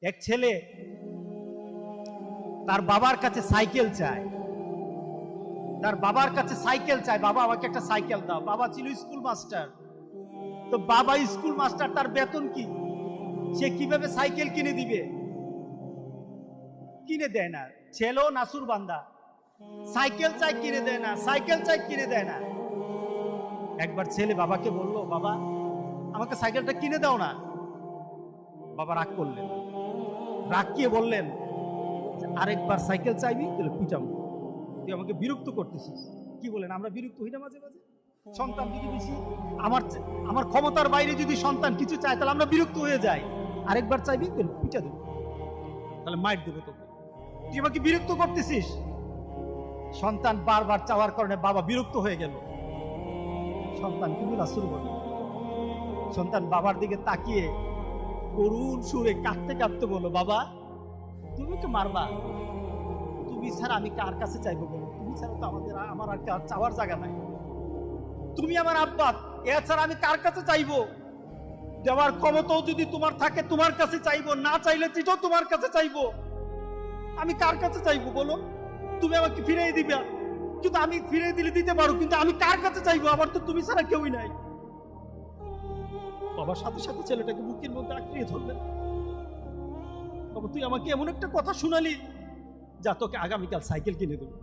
এক ছেলে তার বাবার কাছে সাইকেল চায়, তার বাবার কাছে সাইকেল চায়, বাবা আমাকে একটা সাইকেল দাও। বাবা ছিল স্কুল মাস্টার, তো বাবা স্কুল মাস্টার, তার বেতন কি, সে কিভাবে সাইকেল কিনে দিবে? কিনে দেয় না। ছেলেও নাসুর বান্দা, সাইকেল চাই কিনে দেয় না, সাইকেল চাই কিনে দেয় না। একবার ছেলে বাবাকে বলল, বাবা আমাকে সাইকেলটা কিনে দাও না। বাবা রাগ করলেন, রাগ গিয়ে বললেন, আরেকবার সাইকেল চাইবি তাহলে পিটাবো, তুই আমাকে বিরক্ত করতেছিস। কি বলেন, আমরা বিরক্ত হই না মাঝে মাঝে? সন্তান যদি বেশি আমার ক্ষমতার বাইরে যদি সন্তান কিছু চায় তাহলে আমরা বিরক্ত হয়ে যাই। আরেকবার চাইবি তাহলে পিটা দেবো, তাহলে মাইর দেবো তোকে, তুই আমাকে বিরক্ত করতেছিস। সন্তান বারবার চাওয়ার কারণে বাবা বিরক্ত হয়ে গেল। সন্তান কিন্তু শুরু করল। সন্তান বাবার দিকে তাকিয়ে করুণ সুরে কাঁদতে কাঁদতে বলল, বাবা তুমি তো মারবা, তুমি ছাড়া আমি কার কাছে চাইবো বলো? তুমি ছাড়া তো আমার আর কার চাওয়ার জায়গা নাই। তুমি আমার আব্বা, এছাড়া আমি কার কাছে চাইবো? দেওয়ার ক্ষমতাও যদি তোমার থাকে তোমার কাছে চাইবো, না চাইলে সেটাও তোমার কাছে চাইবো। আমি কার কাছে চাইবো বলো? তুমি আমাকে ফিরিয়ে দিবে, কিন্তু আমি ফিরিয়ে দিলে দিতে পারো, কিন্তু আমি কার কাছে চাইবো? আমার তো তুমি ছাড়া কেউই নাই। বাবার সাথে সাথে ছেলেটাকে বুকের মধ্যে আঁকড়িয়ে ধরলেন। বাবা তুই আমাকে এমন একটা কথা শুনালি, যা তোকে আগামীকাল সাইকেল কিনে দেবো।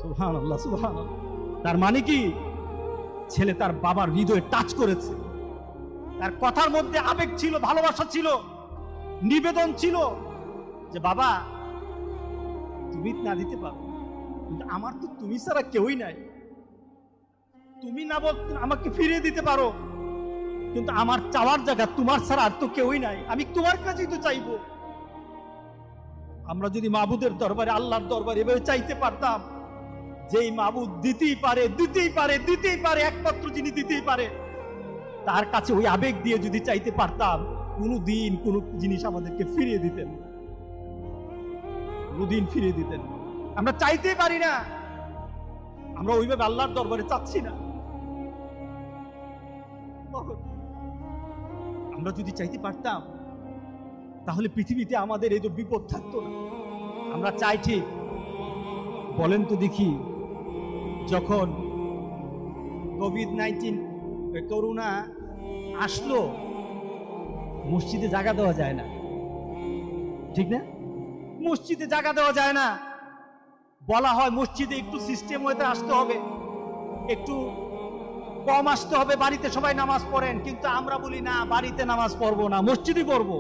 সুবহানাল্লাহ, সুবহানাল্লাহ। তার মানে কি, ছেলে তার বাবার হৃদয়ে টাচ করেছে। তার কথার মধ্যে আবেগ ছিল, ভালোবাসা ছিল, নিবেদন ছিল, যে বাবা তুমি না দিতে পারো, কিন্তু আমার তো তুমি ছাড়া কেউই নাই। তুমি না বল আমাকে ফিরিয়ে দিতে পারো, কিন্তু আমার চাওয়ার জায়গা তোমার ছাড়া আর তো কেউই নাই, আমি তোমার কাছেই তো চাইবো। আমরা যদি মাবুদের দরবারে, আল্লাহর দরবারে এভাবে চাইতে পারতাম, যেই মাবুদ দিতেই পারে, দিতেই পারে, দিতেই পারে, একমাত্র যিনি দিতেই পারে, তার কাছে ওই আবেগ দিয়ে যদি চাইতে পারতাম, কোনদিন কোন জিনিস আমাদেরকে ফিরিয়ে দিতেন, কোনদিন ফিরিয়ে দিতেন। আমরা চাইতেই পারি না, আমরা ওইভাবে আল্লাহর দরবারে চাচ্ছি না। আমরা যদি চাইতে পারতাম তাহলে পৃথিবীতে আমাদের এই তো বিপদ থাকতো না। আমরা চাই ঠিক, বলেন তো দেখি, যখন কোভিড-19 করোনা আসলো, মসজিদে জায়গা দেওয়া যায় না, ঠিক না? মসজিদে জায়গা দেওয়া যায় না। বলা হয় মসজিদে একটু সিস্টেম হতে আসতে হবে, একটু কম আসতে হবে, বাড়িতে সবাই নামাজ পড়েন। কিন্তু আমরা বলি না, বাড়িতে নামাজ পড়বো না, মসজিদে পড়বো।